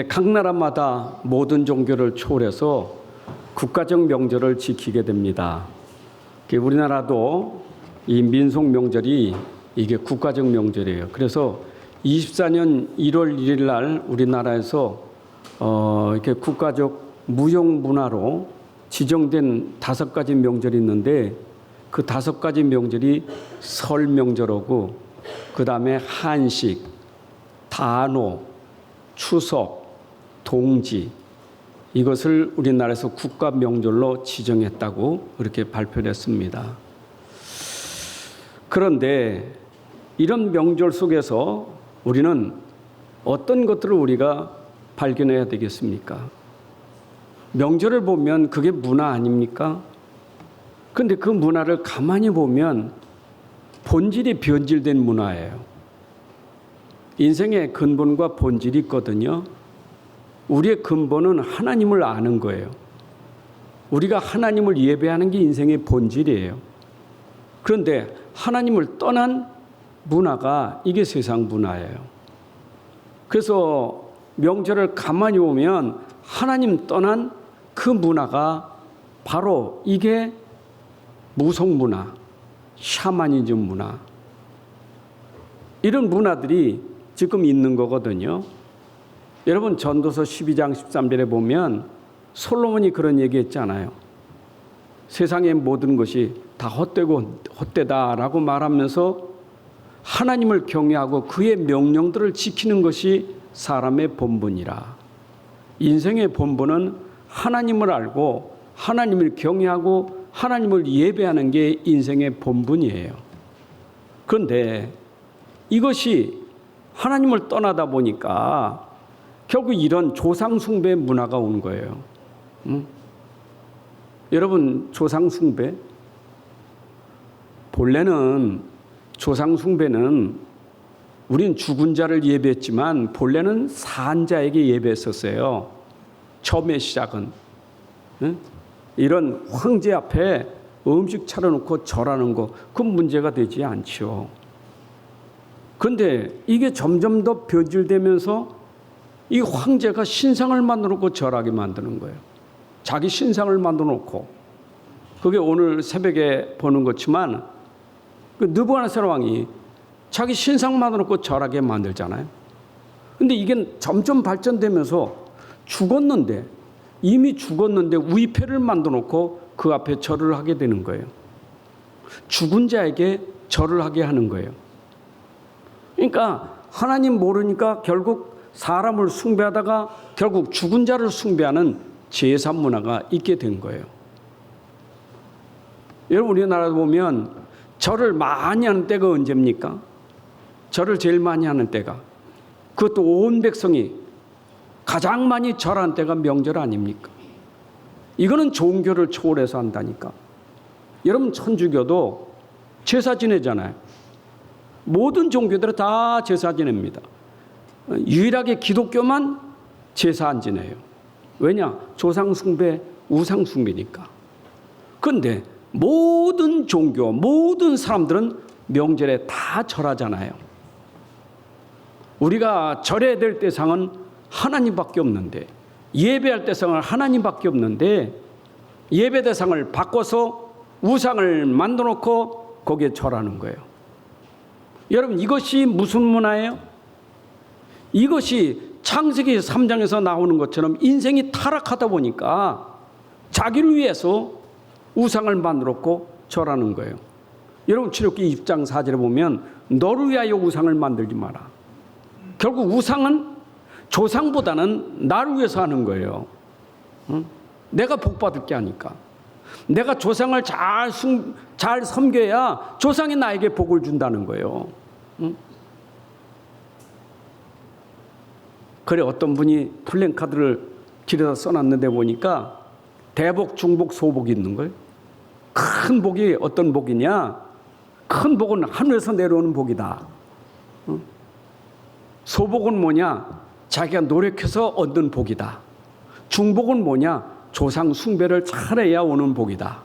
각 나라마다 모든 종교를 초월해서 국가적 명절을 지키게 됩니다. 우리나라도 이 민속 명절이 이게 국가적 명절이에요. 그래서 24년 1월 1일 날 우리나라에서 이렇게 국가적 무형문화로 지정된 5가지 명절이 있는데 그 5가지 명절이 설 명절이고 그 다음에 한식, 단오, 추석, 동지 이것을 우리나라에서 국가 명절로 지정했다고 그렇게 발표를 했습니다. 그런데 이런 명절 속에서 우리는 어떤 것들을 우리가 발견해야 되겠습니까? 명절을 보면 그게 문화 아닙니까? 그런데 그 문화를 가만히 보면 본질이 변질된 문화예요. 인생의 근본과 본질이 있거든요. 우리의 근본은 하나님을 아는 거예요. 우리가 하나님을 예배하는 게 인생의 본질이에요. 그런데 하나님을 떠난 문화가 이게 세상 문화예요. 그래서 명절을 가만히 보면 하나님 떠난 그 문화가 바로 이게 무속 문화, 샤머니즘 문화 이런 문화들이 지금 있는 거거든요. 여러분 전도서 12장 13절에 보면 솔로몬이 그런 얘기했잖아요. 세상의 모든 것이 다 헛되고 헛되다라고 말하면서 하나님을 경외하고 그의 명령들을 지키는 것이 사람의 본분이라. 인생의 본분은 하나님을 알고 하나님을 경외하고 하나님을 예배하는 게 인생의 본분이에요. 그런데 이것이 하나님을 떠나다 보니까 결국 이런 조상 숭배 문화가 온 거예요. 여러분 조상 숭배 본래는 조상 숭배는 우린 죽은 자를 예배했지만 본래는 산 자에게 예배했었어요. 처음의 시작은 이런 황제 앞에 음식 차려놓고 절하는 거 그건 문제가 되지 않죠. 그런데 이게 점점 더 변질되면서 이 황제가 신상을 만들어놓고 절하게 만드는 거예요. 자기 신상을 만들어놓고 그게 오늘 새벽에 보는 것지만 그 느부갓네살 왕이 자기 신상 만들어놓고 절하게 만들잖아요. 그런데 이게 점점 발전되면서 죽었는데 이미 죽었는데 위패를 만들어놓고 그 앞에 절을 하게 되는 거예요. 죽은 자에게 절을 하게 하는 거예요. 그러니까 하나님 모르니까 결국 사람을 숭배하다가 결국 죽은 자를 숭배하는 제사 문화가 있게 된 거예요. 여러분 우리나라도 보면 절을 많이 하는 때가 언제입니까? 절을 제일 많이 하는 때가 그것도 온 백성이 가장 많이 절하는 때가 명절 아닙니까? 이거는 종교를 초월해서 한다니까. 여러분 천주교도 제사 지내잖아요. 모든 종교들은 다 제사 지냅니다. 유일하게 기독교만 제사 안 지내요. 왜냐? 조상 숭배, 우상 숭배니까. 그런데 모든 종교, 모든 사람들은 명절에 다 절하잖아요. 우리가 절해야 될 대상은 하나님밖에 없는데 예배할 대상은 하나님밖에 없는데 예배 대상을 바꿔서 우상을 만들어 놓고 거기에 절하는 거예요. 여러분 이것이 무슨 문화예요? 이것이 창세기 3장에서 나오는 것처럼 인생이 타락하다 보니까 자기를 위해서 우상을 만들었고 절하는 거예요. 여러분 출애굽기 20장 4절에 보면 너를 위하여 우상을 만들지 마라. 결국 우상은 조상보다는 나를 위해서 하는 거예요. 내가 복받을 게 아니까. 내가 조상을 잘 섬겨야 조상이 나에게 복을 준다는 거예요. 그래 어떤 분이 플랜카드를 길에다 써놨는데 보니까 대복, 중복, 소복이 있는 거예요. 큰 복이 어떤 복이냐? 큰 복은 하늘에서 내려오는 복이다. 소복은 뭐냐? 자기가 노력해서 얻는 복이다. 중복은 뭐냐? 조상 숭배를 잘해야 오는 복이다.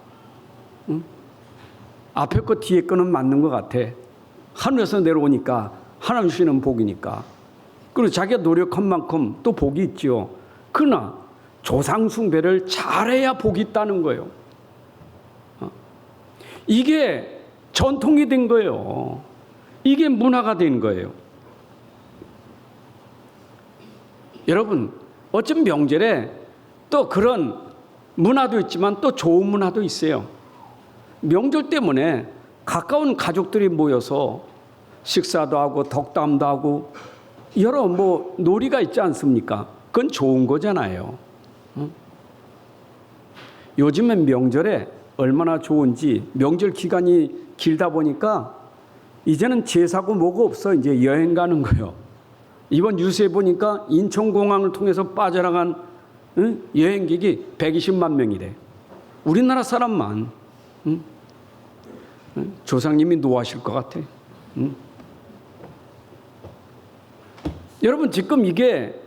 앞에 거 뒤에 거는 맞는 것 같아. 하늘에서 내려오니까 하나님 주시는 복이니까. 그리고 자기가 노력한 만큼 또 복이 있죠. 그러나 조상 숭배를 잘해야 복이 있다는 거예요. 이게 전통이 된 거예요. 이게 문화가 된 거예요. 여러분, 어쩜 명절에 또 그런 문화도 있지만 또 좋은 문화도 있어요. 명절 때문에 가까운 가족들이 모여서 식사도 하고 덕담도 하고 여러 놀이가 있지 않습니까? 그건 좋은 거잖아요. 요즘엔 명절에 얼마나 좋은지, 명절 기간이 길다 보니까 이제는 제사고 뭐고 없어. 이제 여행 가는 거예요. 이번 뉴스에 보니까 인천공항을 통해서 빠져나간 여행객이 120만 명이래. 우리나라 사람만. 조상님이 노하실 것 같아. 여러분, 지금 이게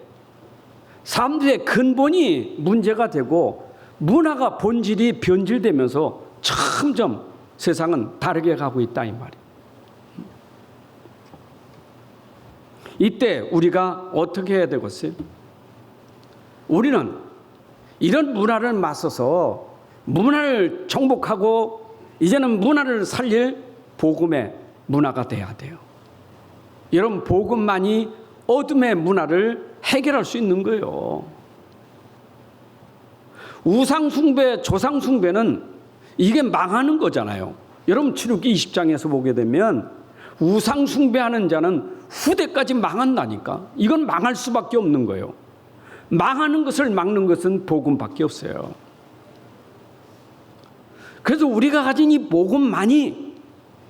사람들의 근본이 문제가 되고 문화가 본질이 변질되면서 점점 세상은 다르게 가고 있다 이 말이에요. 이때 우리가 어떻게 해야 되겠어요? 우리는 이런 문화를 맞서서 문화를 정복하고 이제는 문화를 살릴 복음의 문화가 돼야 돼요. 여러분, 복음만이 어둠의 문화를 해결할 수 있는 거예요. 우상숭배, 조상숭배는 이게 망하는 거잖아요. 여러분, 출애굽기 20장에서 보게 되면 우상숭배하는 자는 후대까지 망한다니까. 이건 망할 수밖에 없는 거예요. 망하는 것을 막는 것은 복음밖에 없어요. 그래서 우리가 가진 이 복음만이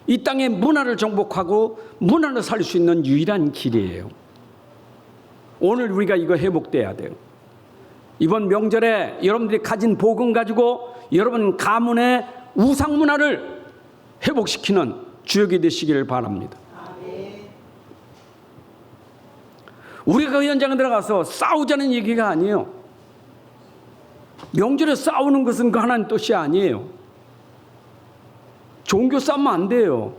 이 땅의 문화를 정복하고 문화를 살릴 수 있는 유일한 길이에요. 오늘 우리가 이거 회복돼야 돼요. 이번 명절에 여러분들이 가진 복음 가지고 여러분 가문의 우상 문화를 회복시키는 주역이 되시기를 바랍니다. 우리가 그 현장에 들어가서 싸우자는 얘기가 아니에요. 명절에 싸우는 것은 그 하나님 뜻이 아니에요. 종교 싸우면 안 돼요.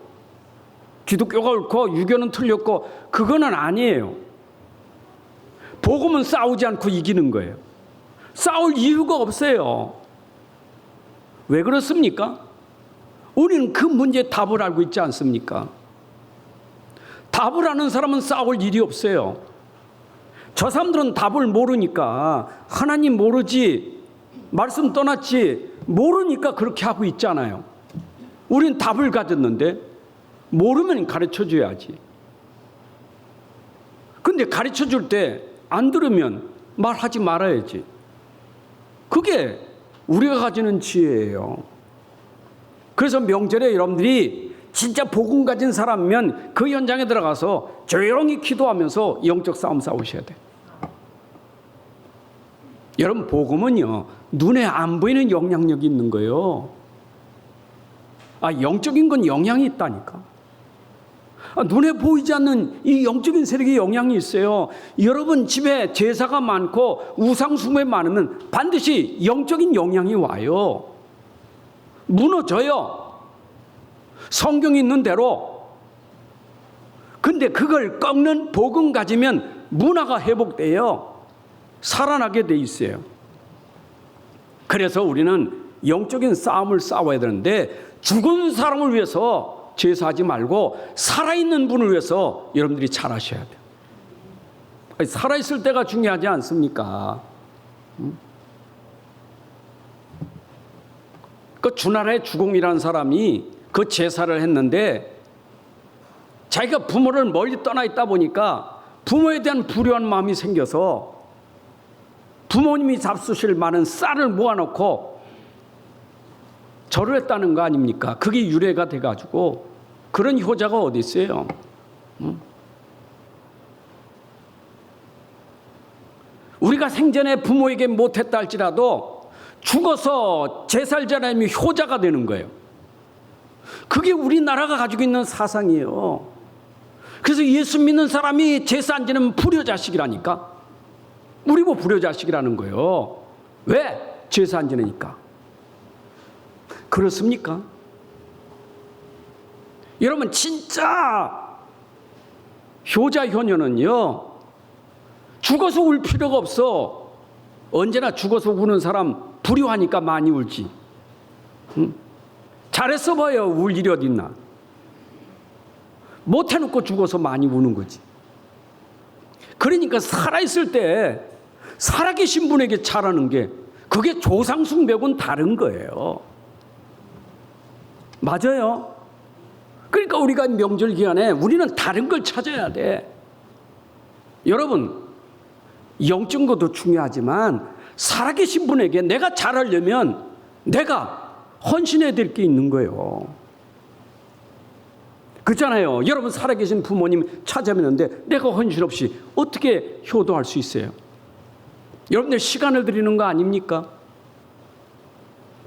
기독교가 옳고 유교는 틀렸고 그거는 아니에요. 복음은 싸우지 않고 이기는 거예요. 싸울 이유가 없어요. 왜 그렇습니까? 우리는 그 문제의 답을 알고 있지 않습니까? 답을 아는 사람은 싸울 일이 없어요. 저 사람들은 답을 모르니까 하나님 모르지, 말씀 떠났지 모르니까 그렇게 하고 있잖아요. 우리는 답을 가졌는데 모르면 가르쳐줘야지. 근데 가르쳐줄 때 안 들으면 말하지 말아야지. 그게 우리가 가지는 지혜예요. 그래서 명절에 여러분들이 진짜 복음 가진 사람이면 그 현장에 들어가서 조용히 기도하면서 영적 싸움 싸우셔야 돼요. 여러분, 복음은요, 눈에 안 보이는 영향력이 있는 거예요. 영적인 건 영향이 있다니까. 눈에 보이지 않는 이 영적인 세력의 영향이 있어요. 여러분 집에 제사가 많고 우상숭배 많으면 반드시 영적인 영향이 와요. 무너져요. 성경이 있는 대로. 근데 그걸 꺾는 복음 가지면 문화가 회복돼요. 살아나게 돼 있어요. 그래서 우리는 영적인 싸움을 싸워야 되는데 죽은 사람을 위해서 제사하지 말고 살아있는 분을 위해서 여러분들이 잘하셔야 돼요. 살아있을 때가 중요하지 않습니까? 그 주나라의 주공이라는 사람이 그 제사를 했는데 자기가 부모를 멀리 떠나 있다 보니까 부모에 대한 불효한 마음이 생겨서 부모님이 잡수실 많은 쌀을 모아놓고 절을 했다는 거 아닙니까? 그게 유래가 돼가지고 그런 효자가 어디 있어요? 우리가 생전에 부모에게 못했다 할지라도 죽어서 제살 자라님이 효자가 되는 거예요. 그게 우리나라가 가지고 있는 사상이에요. 그래서 예수 믿는 사람이 제사 안 지내면 불효자식이라니까. 우리 뭐 불효자식이라는 거예요. 왜? 제사 안 지내니까. 그렇습니까? 여러분, 진짜 효자 효녀는요, 죽어서 울 필요가 없어. 언제나 죽어서 우는 사람 불효하니까 많이 울지. 잘했어 봐요. 울 일이 어딨나. 못해놓고 죽어서 많이 우는 거지. 그러니까 살아있을 때 살아계신 분에게 잘하는 게 그게 조상숭배하고는 다른 거예요. 맞아요. 그러니까 우리가 명절 기간에 우리는 다른 걸 찾아야 돼. 여러분, 영적인 것도 중요하지만 살아계신 분에게 내가 잘하려면 내가 헌신해야 될 게 있는 거예요. 그렇잖아요. 여러분 살아계신 부모님 찾아뵙는데 내가 헌신 없이 어떻게 효도할 수 있어요? 여러분들 시간을 드리는 거 아닙니까?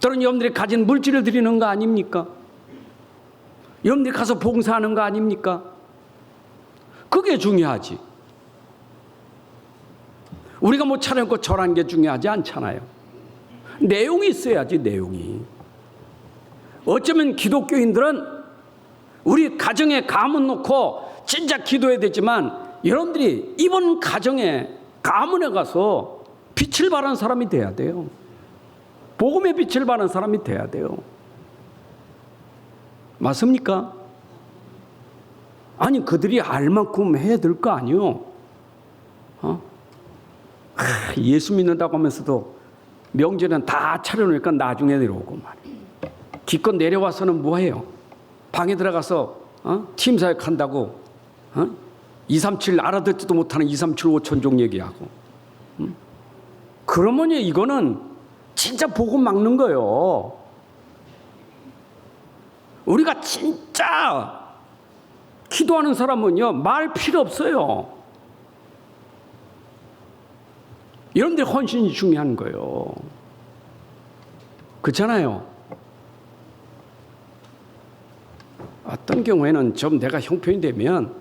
또는 여러분들이 가진 물질을 드리는 거 아닙니까? 여러분들이 가서 봉사하는 거 아닙니까? 그게 중요하지. 우리가 뭐 차려놓고 절한 게 중요하지 않잖아요. 내용이 있어야지, 내용이. 어쩌면 기독교인들은 우리 가정에 가문 놓고 진짜 기도해야 되지만 여러분들이 이번 가정에 가문에 가서 빛을 발하는 사람이 돼야 돼요. 복음의 빛을 발하는 사람이 돼야 돼요. 맞습니까? 아니 그들이 알 만큼 해야 될 거 아니요. 예수 믿는다고 하면서도 명절은 다 차려놓으니까 나중에 내려오고 말이에요. 기껏 내려와서는 뭐해요? 방에 들어가서 팀사역 한다고 237 알아듣지도 못하는 237 5천종 얘기하고 그러면 이거는 진짜 복음 막는 거예요. 우리가 진짜 기도하는 사람은요 말 필요 없어요. 여러분들 헌신이 중요한 거예요. 그렇잖아요. 어떤 경우에는 좀 내가 형편이 되면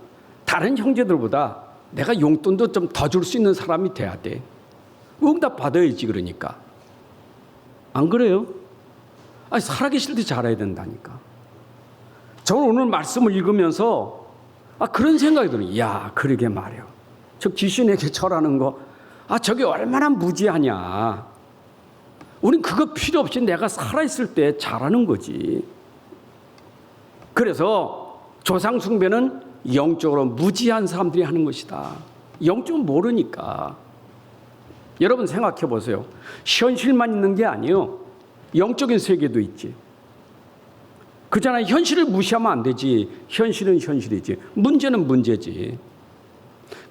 다른 형제들보다 내가 용돈도 좀 더 줄 수 있는 사람이 돼야 돼. 응답 받아야지. 그러니까 안 그래요? 아니 살아계실 때 잘해야 된다니까. 저는 오늘 말씀을 읽으면서 그런 생각이 들어요. 야 그러게 말이야. 저 귀신에게 절하는 거 저게 얼마나 무지하냐. 우린 그거 필요 없이 내가 살아있을 때 잘하는 거지. 그래서 조상 숭배는 영적으로 무지한 사람들이 하는 것이다. 영적은 모르니까. 여러분 생각해 보세요. 현실만 있는 게 아니에요. 영적인 세계도 있지. 그잖아요. 현실을 무시하면 안 되지. 현실은 현실이지. 문제는 문제지.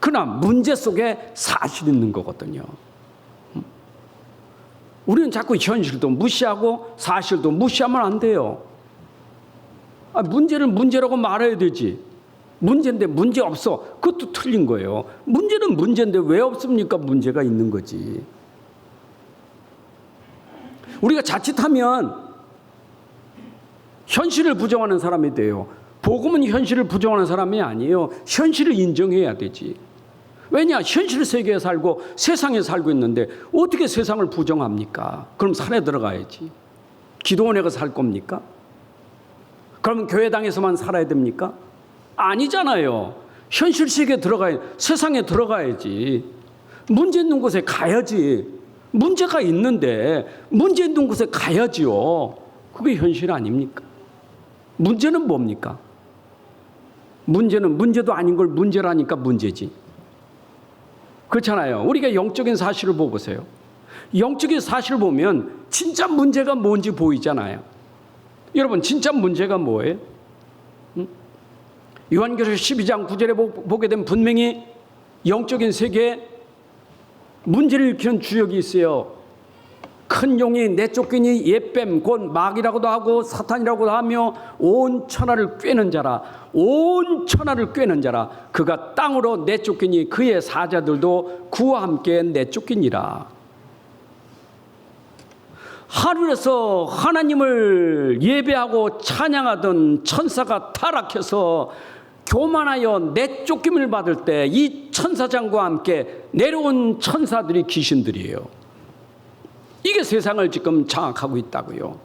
그러나 문제 속에 사실이 있는 거거든요. 우리는 자꾸 현실도 무시하고 사실도 무시하면 안 돼요. 문제를 문제라고 말해야 되지. 문제인데 문제 없어. 그것도 틀린 거예요. 문제는 문제인데 왜 없습니까? 문제가 있는 거지. 우리가 자칫하면 현실을 부정하는 사람이 돼요. 복음은 현실을 부정하는 사람이 아니에요. 현실을 인정해야 되지. 왜냐? 현실 세계에 살고 세상에 살고 있는데 어떻게 세상을 부정합니까? 그럼 산에 들어가야지. 기도원에 가서 살 겁니까? 그러면 교회당에서만 살아야 됩니까? 아니잖아요. 현실 세계에 들어가야, 세상에 들어가야지. 문제 있는 곳에 가야지. 문제가 있는데 문제 있는 곳에 가야지요. 그게 현실 아닙니까? 문제는 뭡니까? 문제는 문제도 아닌 걸 문제라니까 문제지. 그렇잖아요. 우리가 영적인 사실을 보세요. 영적인 사실을 보면 진짜 문제가 뭔지 보이잖아요. 여러분 진짜 문제가 뭐예요? 요한계시록 12장 9절에 보게 되면 분명히 영적인 세계에 문제를 일으키는 주역이 있어요. 큰 용이 내쫓기니 옛뱀 곧 마귀라고도 하고 사탄이라고도 하며 온 천하를 꿰는 자라. 온 천하를 꿰는 자라. 그가 땅으로 내쫓기니 그의 사자들도 그와 함께 내쫓기니라. 하늘에서 하나님을 예배하고 찬양하던 천사가 타락해서 교만하여 내쫓김을 받을 때 이 천사장과 함께 내려온 천사들이 귀신들이에요. 이게 세상을 지금 장악하고 있다고요.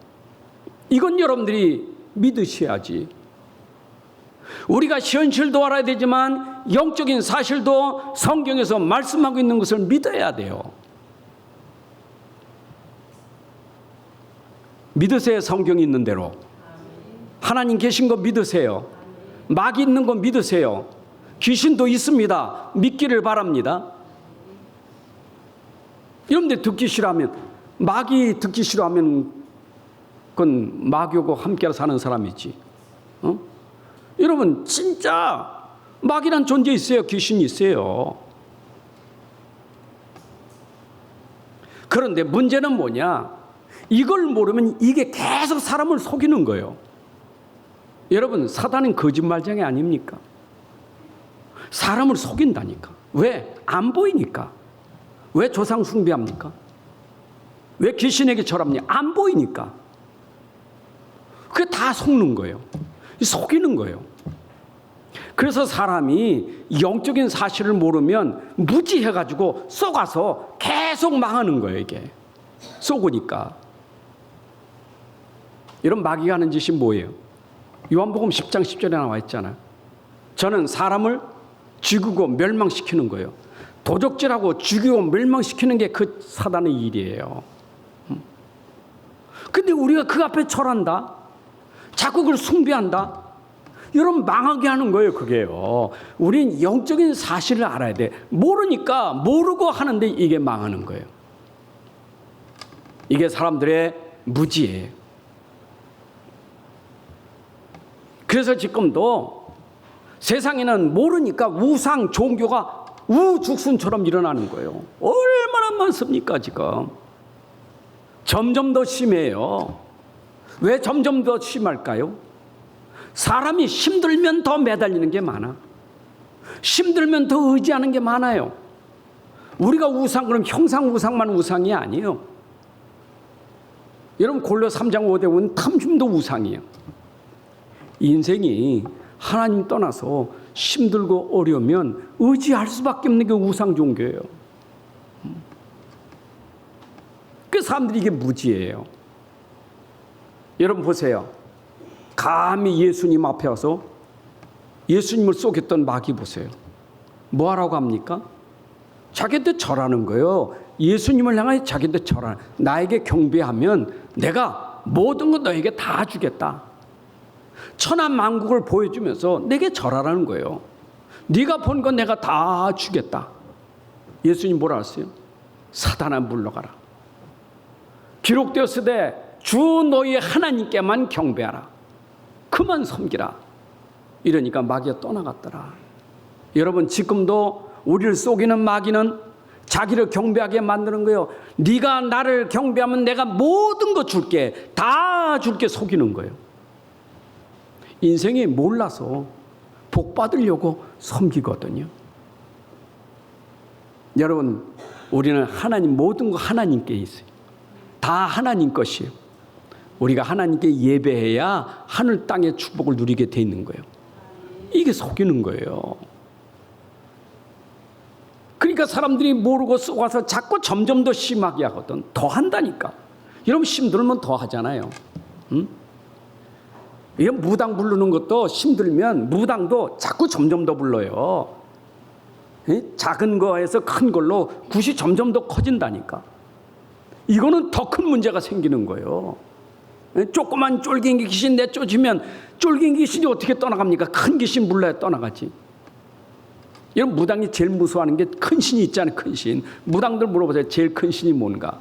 이건 여러분들이 믿으셔야지. 우리가 현실도 알아야 되지만 영적인 사실도 성경에서 말씀하고 있는 것을 믿어야 돼요. 믿으세요. 성경이 있는 대로. 하나님 계신 거 믿으세요. 마귀 있는 거 믿으세요. 귀신도 있습니다. 믿기를 바랍니다. 여러분들 듣기 싫어하면, 마귀 듣기 싫어하면 그건 마귀하고 함께 사는 사람이지. 여러분 진짜 마귀란 존재 있어요. 귀신이 있어요. 그런데 문제는 뭐냐? 이걸 모르면 이게 계속 사람을 속이는 거예요. 여러분, 사단은 거짓말쟁이 아닙니까? 사람을 속인다니까. 왜? 안 보이니까. 왜 조상 숭배합니까? 왜 귀신에게 절합니까? 안 보이니까. 그게 다 속는 거예요. 속이는 거예요. 그래서 사람이 영적인 사실을 모르면 무지해가지고 속아서 계속 망하는 거예요. 이게 속으니까. 이런 마귀가 하는 짓이 뭐예요? 요한복음 10장 10절에 나와 있잖아요. 저는 사람을 죽이고 멸망시키는 거예요. 도적질하고 죽이고 멸망시키는 게 그 사단의 일이에요. 근데 우리가 그 앞에 절한다, 자꾸 그걸 숭배한다, 여러분 망하게 하는 거예요. 그게요. 우린 영적인 사실을 알아야 돼. 모르니까 모르고 하는데 이게 망하는 거예요. 이게 사람들의 무지예요. 그래서 지금도 세상에는 모르니까 우상 종교가 우죽순처럼 일어나는 거예요. 얼마나 많습니까 지금. 점점 더 심해요. 왜 점점 더 심할까요? 사람이 힘들면 더 매달리는 게 많아. 힘들면 더 의지하는 게 많아요. 우리가 우상, 그럼 형상 우상만 우상이 아니에요. 여러분 골로 3장 5대 보면 탐심도 우상이에요. 인생이 하나님 떠나서 힘들고 어려우면 의지할 수밖에 없는 게 우상 종교예요. 그 사람들이 이게 무지예요. 여러분 보세요. 감히 예수님 앞에 와서 예수님을 속였던 마귀 보세요. 뭐 하라고 합니까? 자기한테 절하는 거예요. 예수님을 향해 자기한테 절하는, 나에게 경배하면 내가 모든 것 너에게 다 주겠다. 천하 만국을 보여주면서 내게 절하라는 거예요. 네가 본 건 내가 다 주겠다. 예수님 뭐라 하세요? 사단아 물러가라. 기록되었으되 주 너희 하나님께만 경배하라. 그만 섬기라. 이러니까 마귀가 떠나갔더라. 여러분 지금도 우리를 속이는 마귀는 자기를 경배하게 만드는 거예요. 네가 나를 경배하면 내가 모든 거 줄게, 다 줄게 속이는 거예요. 인생이 몰라서 복 받으려고 섬기거든요. 여러분 우리는 하나님, 모든 거 하나님께 있어요. 다 하나님 것이에요. 우리가 하나님께 예배해야 하늘 땅의 축복을 누리게 돼 있는 거예요. 이게 속이는 거예요. 그러니까 사람들이 모르고 속아서 자꾸 점점 더 심하게 하거든. 더 한다니까. 여러분 힘들면 더 하잖아요. 이런 무당 부르는 것도 힘들면 무당도 자꾸 점점 더 불러요. 작은 거에서 큰 걸로 굿이 점점 더 커진다니까. 이거는 더 큰 문제가 생기는 거예요. 조그만 쫄갱이 귀신 내쫓으면 쫄갱이 귀신이 어떻게 떠나갑니까? 큰 귀신 불러야 떠나가지. 이런 무당이 제일 무서워하는 게 큰 신이 있잖아요. 큰 신. 무당들 물어보세요. 제일 큰 신이 뭔가.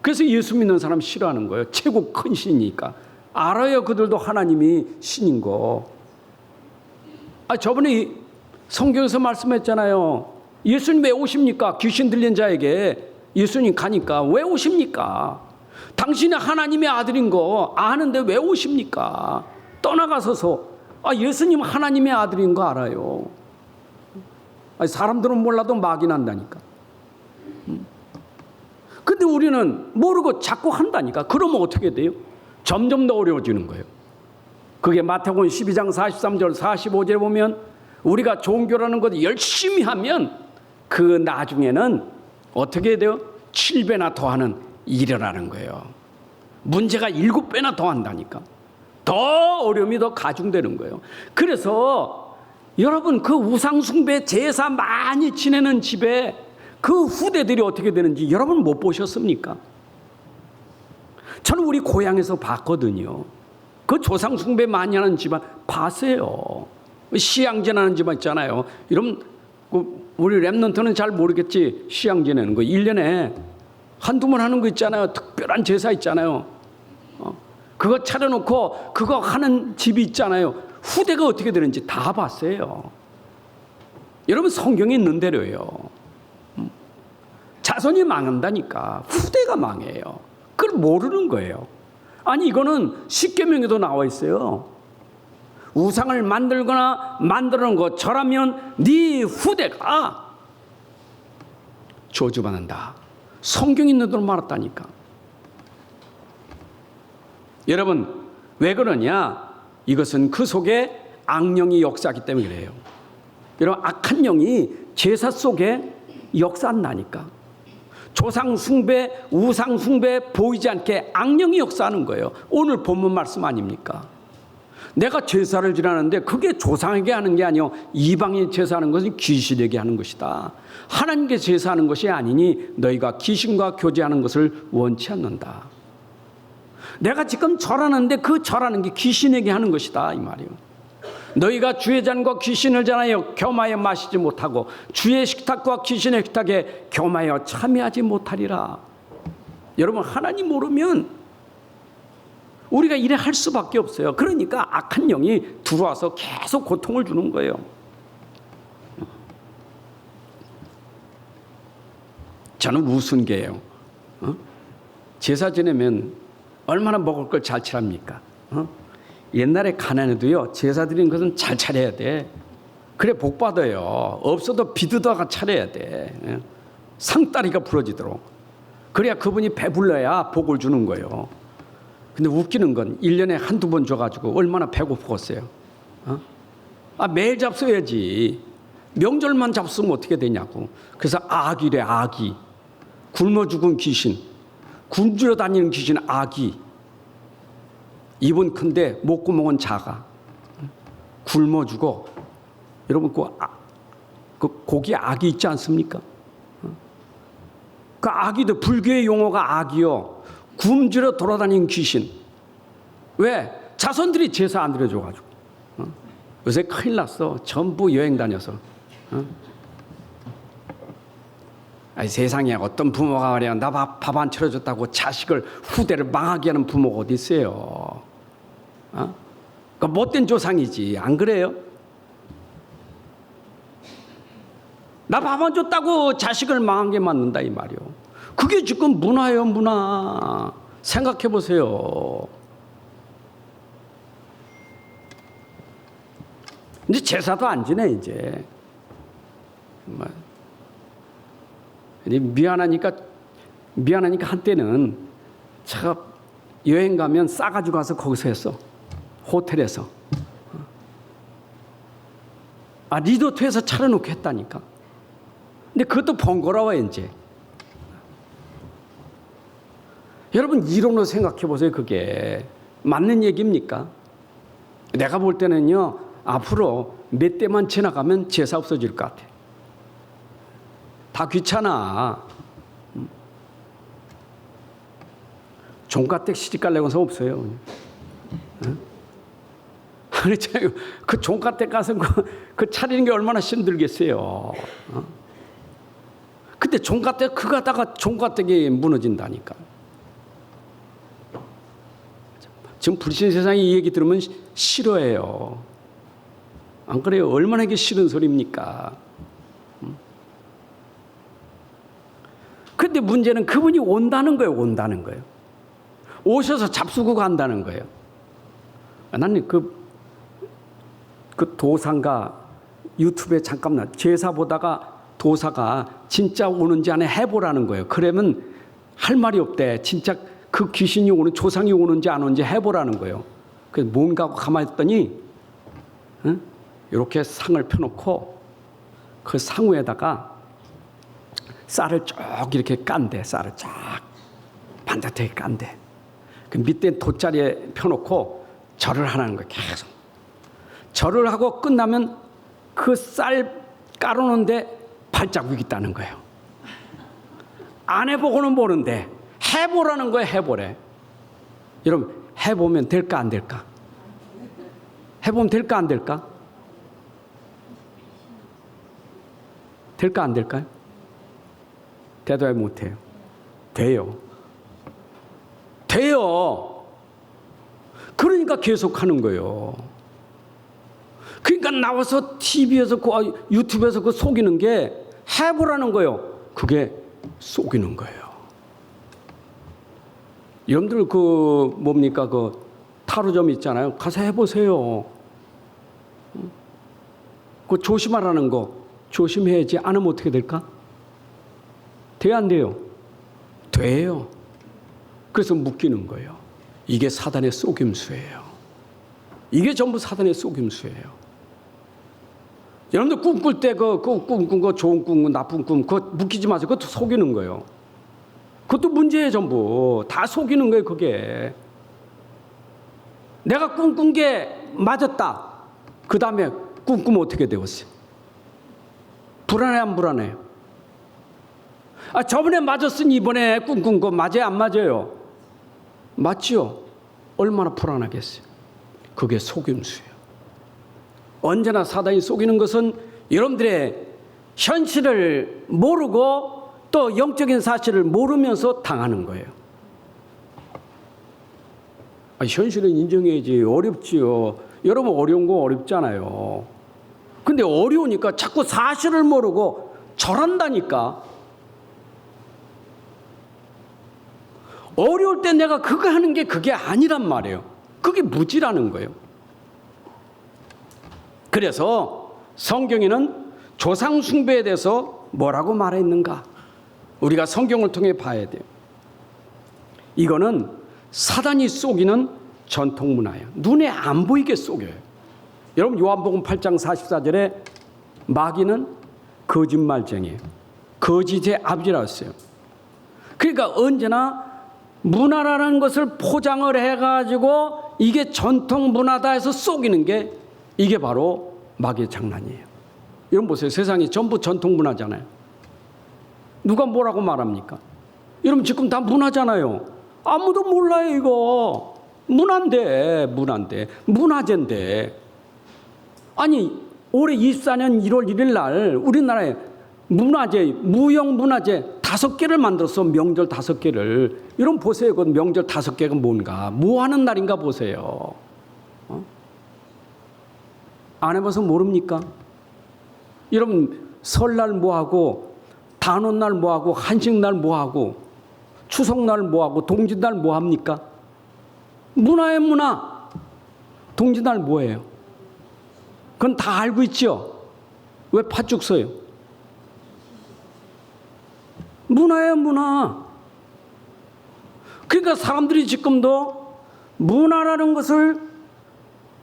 그래서 예수 믿는 사람 싫어하는 거예요. 최고 큰 신이니까. 알아요. 그들도 하나님이 신인 거. 저번에 성경에서 말씀했잖아요. 예수님 왜 오십니까? 귀신 들린 자에게 예수님 가니까 왜 오십니까? 당신이 하나님의 아들인 거 아는데 왜 오십니까? 떠나가서서 예수님 하나님의 아들인 거 알아요. 사람들은 몰라도 막이 난다니까. 근데 우리는 모르고 자꾸 한다니까. 그러면 어떻게 돼요? 점점 더 어려워지는 거예요. 그게 마태복음 12장 43절 45절에 보면 우리가 종교라는 것을 열심히 하면 그 나중에는 어떻게 돼요? 7배나 더하는 일이라는 거예요. 문제가 7배나 더한다니까. 더 어려움이 더 가중되는 거예요. 그래서 여러분 그 우상숭배 제사 많이 지내는 집에 그 후대들이 어떻게 되는지 여러분 못 보셨습니까? 저는 우리 고향에서 봤거든요. 그 조상숭배 많이 하는 집안 봤어요. 시향 지내는 집안 있잖아요. 이런 우리 랩런트는 잘 모르겠지. 시향 지내는 거 1년에 한두 번 하는 거 있잖아요. 특별한 제사 있잖아요. 그거 차려놓고 그거 하는 집이 있잖아요. 후대가 어떻게 되는지 다 봤어요. 여러분 성경에 있는 대로요. 자손이 망한다니까 후대가 망해요. 그걸 모르는 거예요. 아니 이거는 십계명에도 나와 있어요. 우상을 만들거나 만드는 것 절하면 네 후대가 저주받는다. 성경에 있는 대로 말했다니까. 여러분 왜 그러냐? 이것은 그 속에 악령이 역사하기 때문에 그래요. 여러분 악한 영이 제사 속에 역사한다니까. 조상 숭배, 우상 숭배 보이지 않게 악령이 역사하는 거예요. 오늘 본문 말씀 아닙니까? 내가 제사를 지내는데 그게 조상에게 하는 게 아니요 이방인 제사하는 것은 귀신에게 하는 것이다. 하나님께 제사하는 것이 아니니 너희가 귀신과 교제하는 것을 원치 않는다. 내가 지금 절하는데 그 절하는 게 귀신에게 하는 것이다 이 말이요. 너희가 주의 잔과 귀신을 잔하여 겸하여 마시지 못하고 주의 식탁과 귀신의 식탁에 겸하여 참여하지 못하리라. 여러분 하나님 모르면 우리가 이래 할 수밖에 없어요. 그러니까 악한 영이 들어와서 계속 고통을 주는 거예요. 저는 우순계예요. 제사 지내면 얼마나 먹을 걸 잘 차립니까? 옛날에 가난해도요 제사 드리는 것은 잘 차려야 돼. 그래 복 받아요. 없어도 비드다가 차려야 돼. 상다리가 부러지도록. 그래야 그분이 배불러야 복을 주는 거예요. 근데 웃기는 건 1년에 한두 번 줘가지고 얼마나 배고프겠어요. 매일 잡숴야지. 명절만 잡수면 어떻게 되냐고. 그래서 아기래 아기. 굶어 죽은 귀신. 굶주려 다니는 귀신 아기. 입은 큰데 목구멍은 작아. 굶어 죽어. 여러분 그 고기 아기 있지 않습니까? 그 아기도 불교의 용어가 아기요. 굶주려 돌아다니는 귀신. 왜? 자손들이 제사 안 드려줘가지고. 요새 큰일 났어. 전부 여행 다녀서. 아니, 세상에 어떤 부모가 그래요. 나 밥 안 차려줬다고 자식을 후대를 망하게 하는 부모가 어디 있어요. 그 못된 조상이지. 안 그래요? 나 밥 안 줬다고 자식을 망하게 만든다 이 말이요. 그게 지금 문화예요, 문화. 생각해 보세요. 이제 제사도 안 지내 이제. 미안하니까 한때는 제가 여행 가면 싸가지고 가서 거기서 했어. 호텔에서. 리조트에서 차려놓고 했다니까. 근데 그것도 번거로워 이제. 여러분 이론으로 생각해 보세요. 그게 맞는 얘기입니까? 내가 볼 때는요. 앞으로 몇 대만 지나가면 제사 없어질 것 같아. 다 귀찮아. 종가댁 시집갈래고서 없어요. 그렇잖아요. 그 종가댁 가서 그 차리는 게 얼마나 힘들겠어요. 근데 종가댁 그거 하다가 종가댁이 무너진다니까. 지금 불신 세상이 이 얘기 들으면 싫어해요. 안 그래요? 얼마나 이게 싫은 소리입니까? 근데 문제는 그분이 온다는 거예요. 온다는 거예요. 오셔서 잡수고 간다는 거예요. 나는 그 도사가 유튜브에 잠깐만 제사 보다가 도사가 진짜 오는지 안 해보라는 거예요. 그러면 할 말이 없대. 진짜 그 귀신이 오는 조상이 오는지 안 오는지 해보라는 거예요. 그래서 뭔가 하고 가만히 있더니 이렇게 상을 펴놓고 그 상 위에다가 쌀을 쭉 이렇게 깐대. 쌀을 쫙 반듯하게 깐대. 그 밑에 돗자리에 펴놓고 절을 하라는 거예요. 계속. 절을 하고 끝나면 그 쌀 깔아놓는데 발자국이 있다는 거예요. 안 해보고는 모르는데 해보라는 거예요. 해보래. 여러분, 해보면 될까 안 될까? 해보면 될까 안 될까? 될까 안 될까요? 대답을 못해요. 돼요. 돼요. 그러니까 계속 하는 거예요. 그러니까 나와서 TV에서 유튜브에서 그 속이는 게 해보라는 거예요. 그게 속이는 거예요. 여러분들 그 뭡니까 그 타로점 있잖아요. 가서 해보세요. 그 조심하라는 거 조심해야지. 안 하면 어떻게 될까? 돼요 안 돼요? 돼요. 그래서 묶이는 거예요. 이게 사단의 속임수예요. 이게 전부 사단의 속임수예요. 여러분들 꿈꿀 때 그 꿈꾼 거 좋은 꿈, 나쁜 꿈 그거 묶이지 마세요. 그것도 속이는 거예요. 그것도 문제예요. 전부 다 속이는 거예요. 그게 내가 꿈꾼 게 맞았다. 그 다음에 꿈꾸면 어떻게 되었어요? 불안해 안 불안해요? 저번에 맞았으니 이번에 꿈꾼 거 맞아요 안 맞아요? 맞죠? 얼마나 불안하겠어요. 그게 속임수예요. 언제나 사단이 속이는 것은 여러분들의 현실을 모르고 또 영적인 사실을 모르면서 당하는 거예요. 현실은 인정해야지. 어렵지요. 여러분 어려운 거 어렵잖아요. 근데 어려우니까 자꾸 사실을 모르고 절한다니까. 어려울 때 내가 그거 하는 게 그게 아니란 말이에요. 그게 무지라는 거예요. 그래서 성경에는 조상 숭배에 대해서 뭐라고 말했는가? 우리가 성경을 통해 봐야 돼요. 이거는 사단이 속이는 전통 문화예요. 눈에 안 보이게 속여요. 여러분 요한복음 8장 44절에 마귀는 거짓말쟁이에요. 거짓의 아버지라고 했어요. 그러니까 언제나 문화라는 것을 포장을 해가지고 이게 전통 문화다 해서 속이는 게 이게 바로 마귀의 장난이에요. 여러분 보세요. 세상이 전부 전통 문화잖아요. 누가 뭐라고 말합니까? 여러분 지금 다 문화잖아요. 아무도 몰라요 이거. 문화인데 문화재인데. 아니 올해 24년 1월 1일 날 우리나라에 문화재, 무형문화재 5개를 만들었어. 명절 5개를. 여러분 보세요. 그 명절 5개가 뭔가. 뭐 하는 날인가 보세요. 안 해봐서 모릅니까? 여러분 설날 뭐하고, 단오날 뭐하고, 한식날 뭐하고, 추석날 뭐하고, 동짓날 뭐합니까? 문화의 문화. 동짓날 뭐예요? 그건 다 알고 있죠? 왜 팥죽 써요? 문화의 문화. 그러니까 사람들이 지금도 문화라는 것을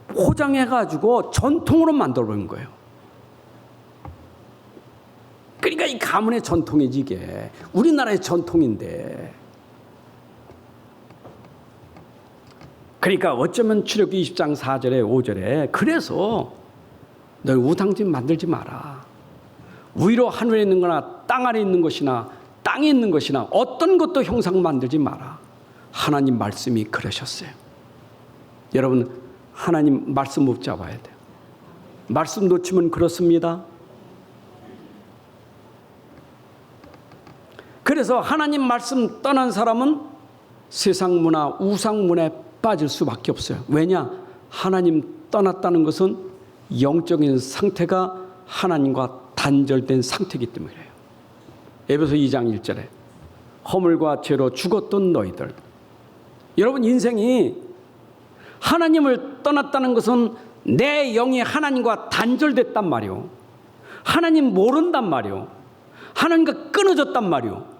포장해가지고 전통으로 만들어버린 거예요. 그러니까 이 가문의 전통이지 이게. 우리나라의 전통인데. 그러니까 어쩌면 출애굽기 20장 4절에 5절에 그래서 너 우상집 만들지 마라. 위로 하늘에 있는 거나 땅 아래 있는 것이나 땅에 있는 것이나 어떤 것도 형상 만들지 마라. 하나님 말씀이 그러셨어요. 여러분 하나님 말씀 붙잡아야 돼요. 말씀 놓치면 그렇습니다. 그래서 하나님 말씀 떠난 사람은 세상 문화, 우상 문화에 빠질 수밖에 없어요. 왜냐? 하나님 떠났다는 것은 영적인 상태가 하나님과 단절된 상태이기 때문에 그래요. 에베소 2장 1절에 허물과 죄로 죽었던 너희들. 여러분 인생이 하나님을 떠났다는 것은 내 영이 하나님과 단절됐단 말이요. 하나님 모른단 말이요. 하나님과 끊어졌단 말이요.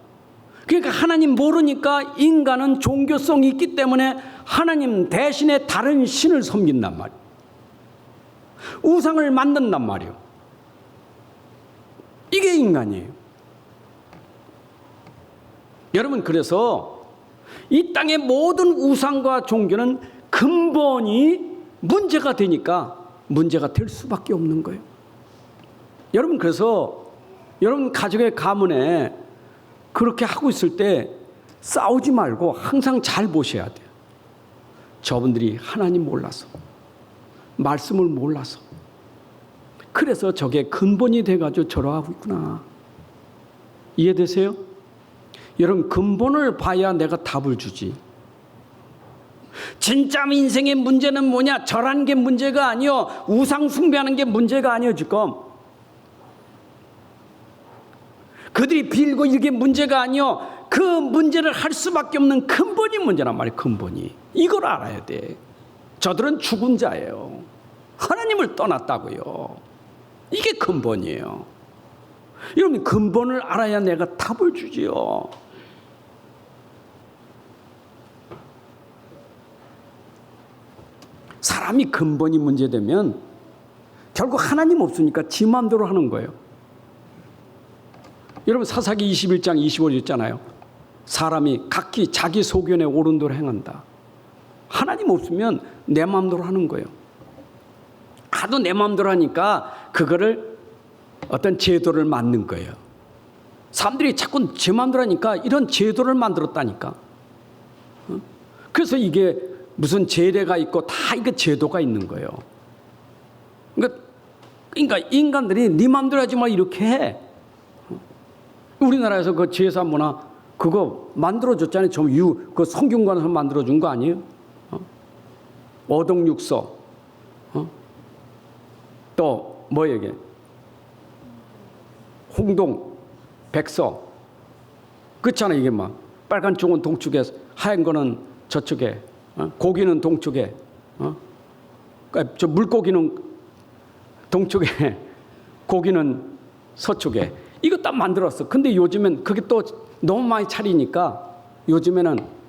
그러니까 하나님 모르니까 인간은 종교성이 있기 때문에 하나님 대신에 다른 신을 섬긴단 말이에요. 우상을 만든단 말이에요. 이게 인간이에요. 여러분 그래서 이 땅의 모든 우상과 종교는 그 근본이 문제가 되니까 문제가 될 수밖에 없는 거예요. 여러분, 그래서 여러분 가정의 가문에 그렇게 하고 있을 때 싸우지 말고 항상 잘 보셔야 돼요. 저분들이 하나님 몰라서, 말씀을 몰라서, 그래서 저게 근본이 돼가지고 저러하고 있구나. 이해되세요? 여러분, 근본을 봐야 내가 답을 주지. 진짜 인생의 문제는 뭐냐? 절하는 게 문제가 아니요, 우상 숭배하는 게 문제가 아니요. 지금 그들이 빌고 이게 문제가 아니요, 그 문제를 할 수밖에 없는 근본이 문제란 말이에요. 근본이. 이걸 알아야 돼. 저들은 죽은 자예요. 하나님을 떠났다고요. 이게 근본이에요. 여러분, 근본을 알아야 내가 답을 주지요. 사람이 근본이 문제되면 결국 하나님 없으니까 지 마음대로 하는 거예요. 여러분, 사사기 21장 25절 있잖아요. 사람이 각기 자기 소견에 옳은 대로 행한다. 하나님 없으면 내 마음대로 하는 거예요. 하도 내 마음대로 하니까 그거를 어떤 제도를 만든 거예요. 사람들이 자꾸 제 마음대로 하니까 이런 제도를 만들었다니까. 그래서 이게 무슨 제례가 있고 다 이게 제도가 있는 거예요. 그러니까 인간들이 네 마음대로 하지 마 이렇게 해. 우리나라에서 그 제사 문화 그거 만들어줬잖아요. 그 성균관에서 만들어준 거 아니에요? 어동육서, 또 뭐 이게 홍동 백서, 그렇잖아. 이게 막 빨간 쪽은 동쪽에, 하얀 거는 저쪽에, 고기는 동쪽에, 그러니까 저 물고기는 동쪽에, 고기는 서쪽에. 이거 딱 만들었어. 근데 요즘엔 그게 또 너무 많이 차리니까 요즘에는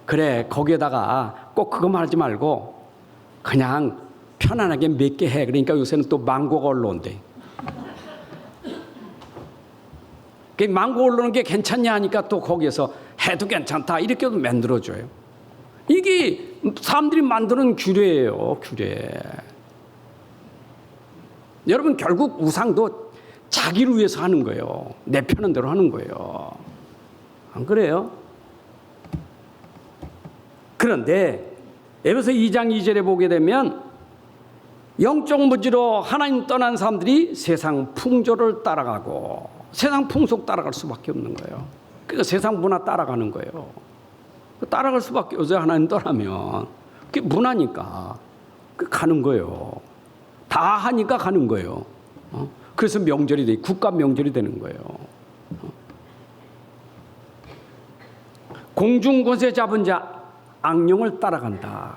그래, 거기에다가 꼭 그것만 하지 말고 그냥 편안하게 몇 개 해. 그러니까 요새는 또 망고가 올라온대. 망고 올라오는 게 괜찮냐 하니까 또 거기에서 해도 괜찮다 이렇게 만들어줘요. 이게 사람들이 만드는 규례예요. 규례. 여러분, 결국 우상도 자기를 위해서 하는 거예요. 내 편한 대로 하는 거예요. 안 그래요? 그런데 에베소 2장 2절에 보게 되면 영적 무지로 하나님 떠난 사람들이 세상 풍조를 따라가고 세상 풍속 따라갈 수밖에 없는 거예요. 그러니까 세상 문화 따라가는 거예요. 따라갈 수밖에 없어요. 하나님 떠나면. 그게 문화니까 가는 거예요. 다 하니까 가는 거예요. 그래서 명절이 돼, 국가 명절이 되는 거예요. 공중권세 잡은 자 악령을 따라간다.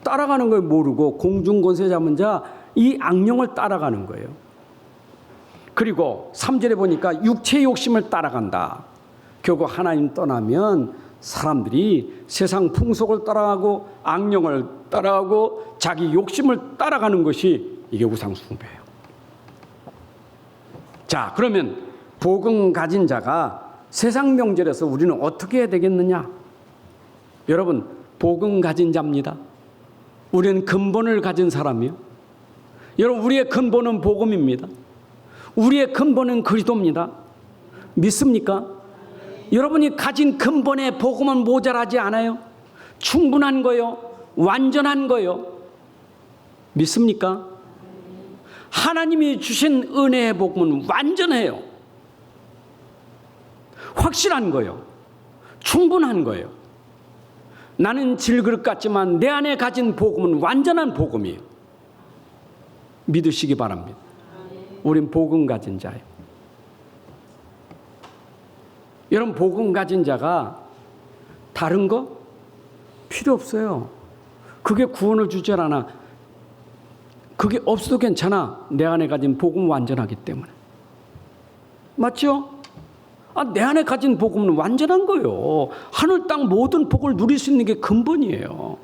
따라가는 걸 모르고 공중권세 잡은 자 이 악령을 따라가는 거예요. 그리고 3절에 보니까 육체의 욕심을 따라간다. 결국 하나님 떠나면 사람들이 세상 풍속을 따라가고 악령을 따라가고 자기 욕심을 따라가는 것이 이게 우상숭배예요. 자, 그러면 복음 가진 자가 세상 명절에서 우리는 어떻게 해야 되겠느냐? 여러분, 복음 가진 자입니다. 우리는 근본을 가진 사람이요. 여러분, 우리의 근본은 복음입니다. 우리의 근본은 그리스도입니다. 믿습니까? 여러분이 가진 근본의 복음은 모자라지 않아요. 충분한 거요. 완전한 거요. 믿습니까? 하나님이 주신 은혜의 복음은 완전해요. 확실한 거요. 충분한 거예요. 나는 질그릇 같지만 내 안에 가진 복음은 완전한 복음이에요. 믿으시기 바랍니다. 우린 복음 가진 자예요. 여러분, 복음 가진 자가 다른 거 필요 없어요. 그게 구원을 주지 않아. 그게 없어도 괜찮아. 내 안에 가진 복음 완전하기 때문에. 맞죠? 내 안에 가진 복음은 완전한 거예요. 하늘 땅 모든 복을 누릴 수 있는 게 근본이에요.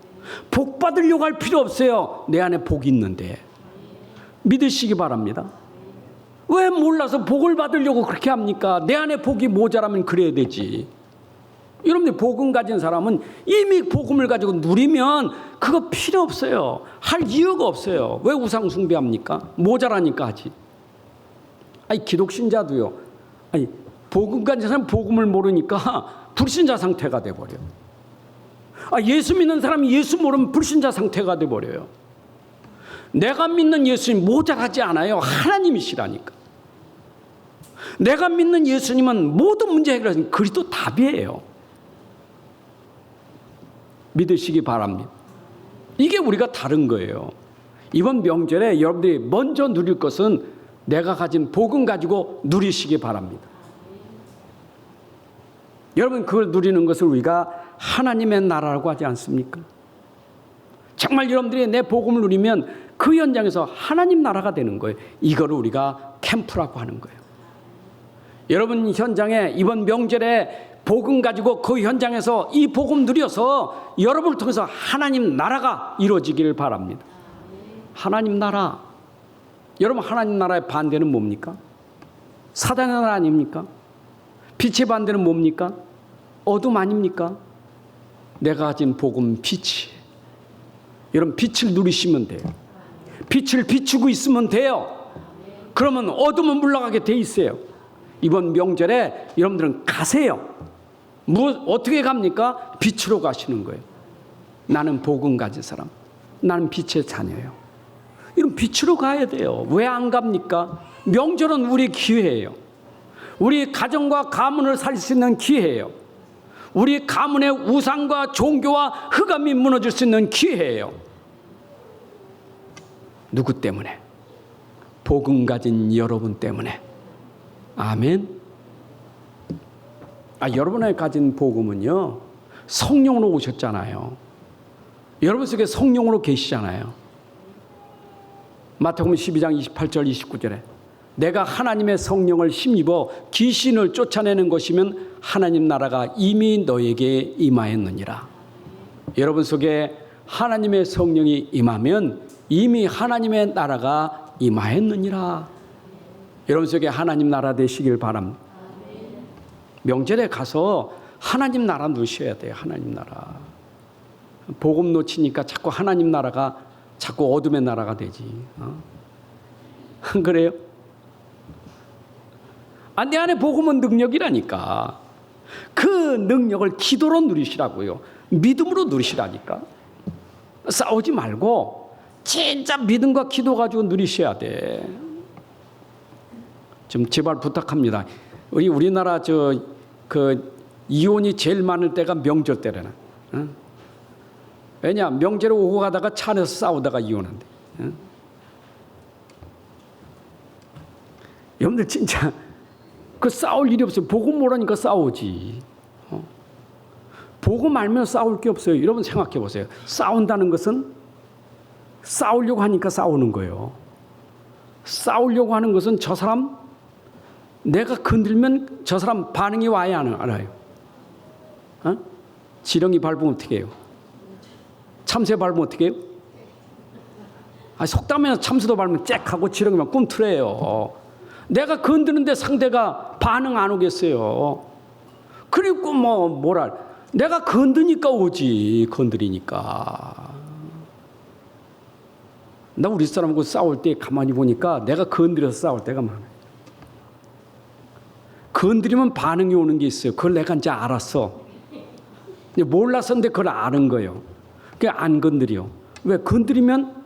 복 받으려고 할 필요 없어요. 내 안에 복이 있는데. 믿으시기 바랍니다. 왜 몰라서 복을 받으려고 그렇게 합니까? 내 안에 복이 모자라면 그래야 되지. 여러분들 복음 가진 사람은 이미 복음을 가지고 누리면 그거 필요 없어요. 할 이유가 없어요. 왜 우상 숭배합니까? 모자라니까 하지. 아니 기독신자도요. 아니 복음 가진 사람 복음을 모르니까 불신자 상태가 돼버려. 예수 믿는 사람이 예수 모르면 불신자 상태가 돼버려요. 내가 믿는 예수님 모자라지 않아요. 하나님이시라니까. 내가 믿는 예수님은 모든 문제 해결하신 그리스도 답이에요. 믿으시기 바랍니다. 이게 우리가 다른 거예요. 이번 명절에 여러분들이 먼저 누릴 것은 내가 가진 복음 가지고 누리시기 바랍니다. 여러분 그걸 누리는 것을 우리가 하나님의 나라라고 하지 않습니까? 정말 여러분들이 내 복음을 누리면 그 현장에서 하나님 나라가 되는 거예요. 이거를 우리가 캠프라고 하는 거예요. 여러분 현장에 이번 명절에 복음 가지고 그 현장에서 이 복음 누려서 여러분을 통해서 하나님 나라가 이루어지기를 바랍니다. 하나님 나라. 여러분 하나님 나라의 반대는 뭡니까? 사단의 나라 아닙니까? 빛의 반대는 뭡니까? 어둠 아닙니까? 내가 가진 복음 빛이. 여러분 빛을 누리시면 돼요. 빛을 비추고 있으면 돼요. 그러면 어둠은 물러가게 돼 있어요. 이번 명절에 여러분들은 가세요. 어떻게 갑니까? 빛으로 가시는 거예요. 나는 복음 가진 사람. 나는 빛의 자녀예요. 이런 빛으로 가야 돼요. 왜 안 갑니까? 명절은 우리 기회예요. 우리 가정과 가문을 살릴 수 있는 기회예요. 우리 가문의 우상과 종교와 흑암이 무너질 수 있는 기회예요. 누구 때문에? 복음 가진 여러분 때문에. 아멘. 여러분의 가진 복음은요, 성령으로 오셨잖아요. 여러분 속에 성령으로 계시잖아요. 마태복음 12장 28절 29절에 내가 하나님의 성령을 힘입어 귀신을 쫓아내는 것이면 하나님 나라가 이미 너에게 임하였느니라. 여러분 속에 하나님의 성령이 임하면 이미 하나님의 나라가 임하였느니라. 여러분 속에 하나님 나라 되시길 바랍니다. 명절에 가서 하나님 나라 누셔야 돼요. 하나님 나라. 복음 놓치니까 자꾸 하나님 나라가 자꾸 어둠의 나라가 되지. 안 그래요? 내 안에 복음은 능력이라니까. 그 능력을 기도로 누리시라고요. 믿음으로 누리시라니까. 싸우지 말고 진짜 믿음과 기도 가지고 누리셔야 돼. 좀 제발 부탁합니다. 우리나라 이혼이 제일 많을 때가 명절 때라나. 왜냐? 명절에 오고 가다가 차 안에서 싸우다가 이혼한대. 여러분들 진짜 그 싸울 일이 없어요. 복음 모르니까 싸우지. 복음 알면 싸울 게 없어요. 여러분 생각해 보세요. 싸운다는 것은 싸우려고 하니까 싸우는 거예요. 싸우려고 하는 것은 저 사람 내가 건들면 저 사람 반응이 와야 알아요. 지렁이 밟으면 어떻게 해요? 참새 밟으면 어떻게 해요? 속담에서 참새도 밟으면 잭하고 지렁이만 꿈틀어요. 내가 건드는데 상대가 반응 안 오겠어요. 그리고 내가 건드니까 오지. 건드리니까. 나 우리 사람하고 싸울 때 가만히 보니까 내가 건드려서 싸울 때가 많아요. 건드리면 반응이 오는 게 있어요. 그걸 내가 이제 알았어. 몰랐었는데 그걸 아는 거예요. 그게 안 건드려. 왜? 건드리면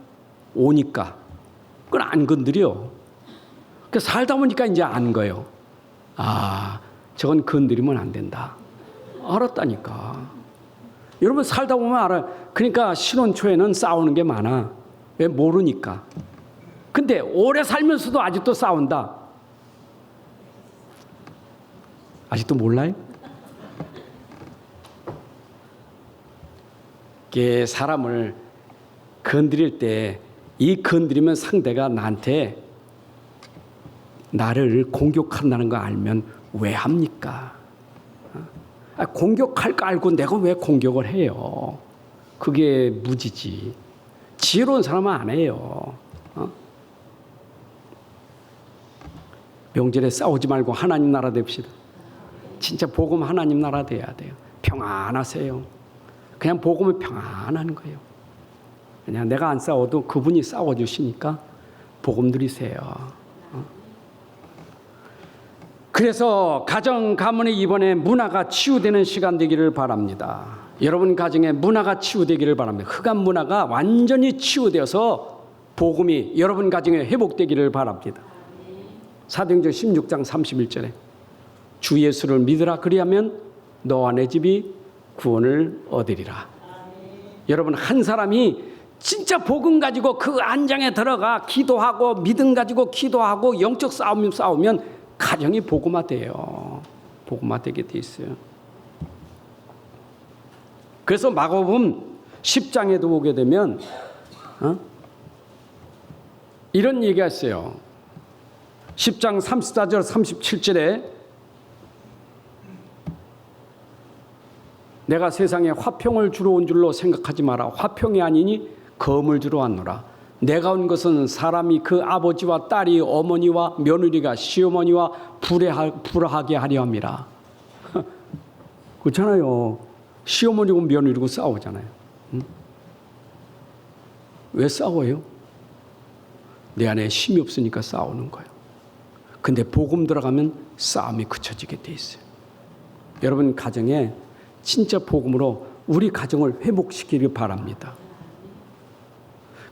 오니까. 그걸 안 건드려. 살다 보니까 이제 안 거예요. 저건 건드리면 안 된다. 알았다니까. 여러분 살다 보면 알아요. 그러니까 신혼 초에는 싸우는 게 많아. 왜? 모르니까. 근데 오래 살면서도 아직도 싸운다. 아직도 몰라요? 이게 사람을 건드릴 때 이 건드리면 상대가 나한테 나를 공격한다는 거 알면 왜 합니까? 공격할 거 알고 내가 왜 공격을 해요? 그게 무지지. 지혜로운 사람은 안 해요. 명절에 싸우지 말고 하나님 나라 됩시다. 진짜 복음 하나님 나라 돼야 돼요. 평안하세요. 그냥 복음은 평안한 거예요. 그냥 내가 안 싸워도 그분이 싸워주시니까 복음 누리세요. 그래서 가정 가문의 이번에 문화가 치유되는 시간 되기를 바랍니다. 여러분 가정에 문화가 치유되기를 바랍니다. 흑암 문화가 완전히 치유되어서 복음이 여러분 가정에 회복되기를 바랍니다. 사도행전 16장 31절에 주 예수를 믿으라 그리하면 너와 내 집이 구원을 얻으리라. 여러분 한 사람이 진짜 복음 가지고 그 안장에 들어가 기도하고 믿음 가지고 기도하고 영적 싸움 싸우면 가정이 복음화돼요. 복음화되게 돼 있어요. 그래서 마가복음 10장에도 보게 되면 이런 얘기가 있어요. 10장 34절 37절에 내가 세상에 화평을 주러 온 줄로 생각하지 마라. 화평이 아니니 검을 주러 왔노라. 내가 온 것은 사람이 그 아버지와 딸이 어머니와 며느리가 시어머니와 불화하게 하려 함이라. 그렇잖아요. 시어머니고 며느리고 싸우잖아요. 응? 왜 싸워요? 내 안에 힘이 없으니까 싸우는 거예요. 근데 복음 들어가면 싸움이 그쳐지게 돼 있어요. 여러분 가정에 진짜 복음으로 우리 가정을 회복시키길 바랍니다.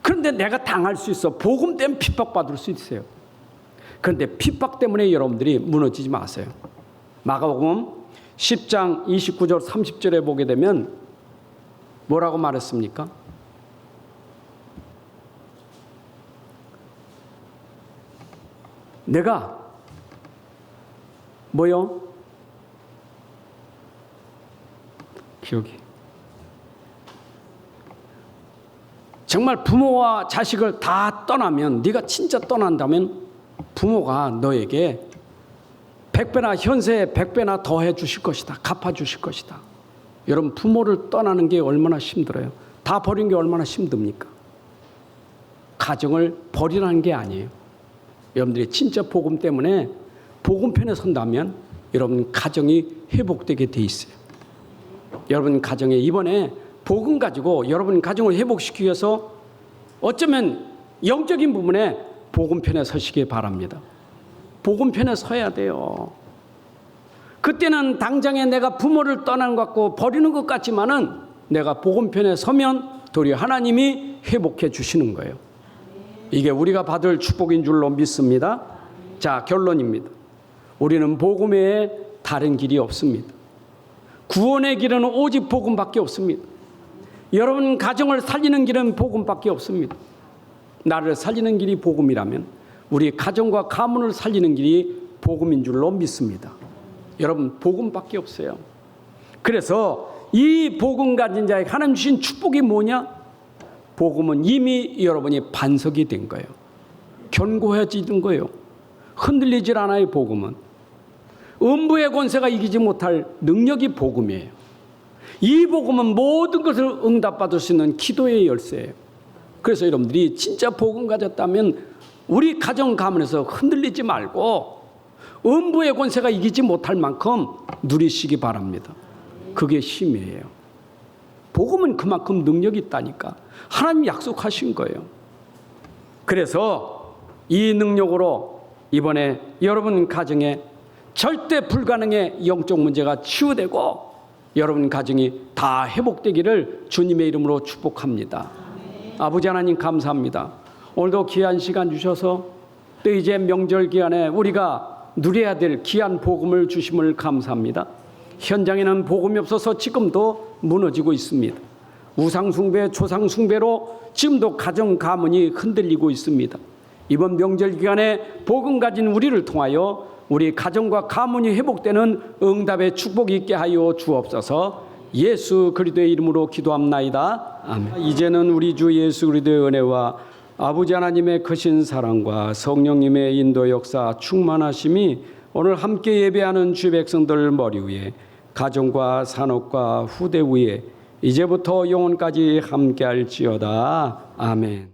그런데 내가 당할 수 있어. 복음 때문에 핍박받을 수 있어요. 그런데 핍박 때문에 여러분들이 무너지지 마세요. 마가복음 10장 29절 30절에 보게 되면 뭐라고 말했습니까? 내가 뭐요? 기억이 정말 부모와 자식을 다 떠나면 네가 진짜 떠난다면 부모가 너에게 100배나 현세에 100배나 더해 주실 것이다. 갚아 주실 것이다. 여러분 부모를 떠나는 게 얼마나 힘들어요. 다 버린 게 얼마나 힘듭니까? 가정을 버리라는 게 아니에요. 여러분들이 진짜 복음 때문에 복음 편에 선다면 여러분 가정이 회복되게 돼 있어요. 여러분 가정에 이번에 복음 가지고 여러분 가정을 회복시키기 위해서 어쩌면 영적인 부분에 복음 편에 서시기 바랍니다. 복음 편에 서야 돼요. 그때는 당장에 내가 부모를 떠나는 것 같고 버리는 것 같지만은 내가 복음 편에 서면 도리어 하나님이 회복해 주시는 거예요. 이게 우리가 받을 축복인 줄로 믿습니다. 자, 결론입니다. 우리는 복음 외에 다른 길이 없습니다. 구원의 길은 오직 복음밖에 없습니다. 여러분 가정을 살리는 길은 복음밖에 없습니다. 나를 살리는 길이 복음이라면 우리 가정과 가문을 살리는 길이 복음인 줄로 믿습니다. 여러분 복음밖에 없어요. 그래서 이 복음 가진 자에게 하나님 주신 축복이 뭐냐? 복음은 이미 여러분이 반석이 된 거예요. 견고해지는 거예요. 흔들리질 않아요. 복음은 음부의 권세가 이기지 못할 능력이 복음이에요. 이 복음은 모든 것을 응답받을 수 있는 기도의 열쇠예요. 그래서 여러분들이 진짜 복음 가졌다면 우리 가정 가문에서 흔들리지 말고 음부의 권세가 이기지 못할 만큼 누리시기 바랍니다. 그게 힘이에요. 복음은 그만큼 능력이 있다니까. 하나님 약속하신 거예요. 그래서 이 능력으로 이번에 여러분 가정에 절대 불가능의 영적 문제가 치유되고 여러분 가정이 다 회복되기를 주님의 이름으로 축복합니다. 아버지 하나님 감사합니다. 오늘도 귀한 시간 주셔서 또 이제 명절 기간에 우리가 누려야 될 귀한 복음을 주심을 감사합니다. 현장에는 복음이 없어서 지금도 무너지고 있습니다. 우상숭배, 조상숭배로 지금도 가정 가문이 흔들리고 있습니다. 이번 명절 기간에 복음 가진 우리를 통하여 우리 가정과 가문이 회복되는 응답의 축복이 있게 하여 주옵소서. 예수 그리스도의 이름으로 기도합나이다. 아멘. 이제는 우리 주 예수 그리스도의 은혜와 아버지 하나님의 크신 사랑과 성령님의 인도 역사 충만하심이 오늘 함께 예배하는 주 백성들 머리 위에 가정과 산업과 후대 위에 이제부터 영원까지 함께할지어다. 아멘.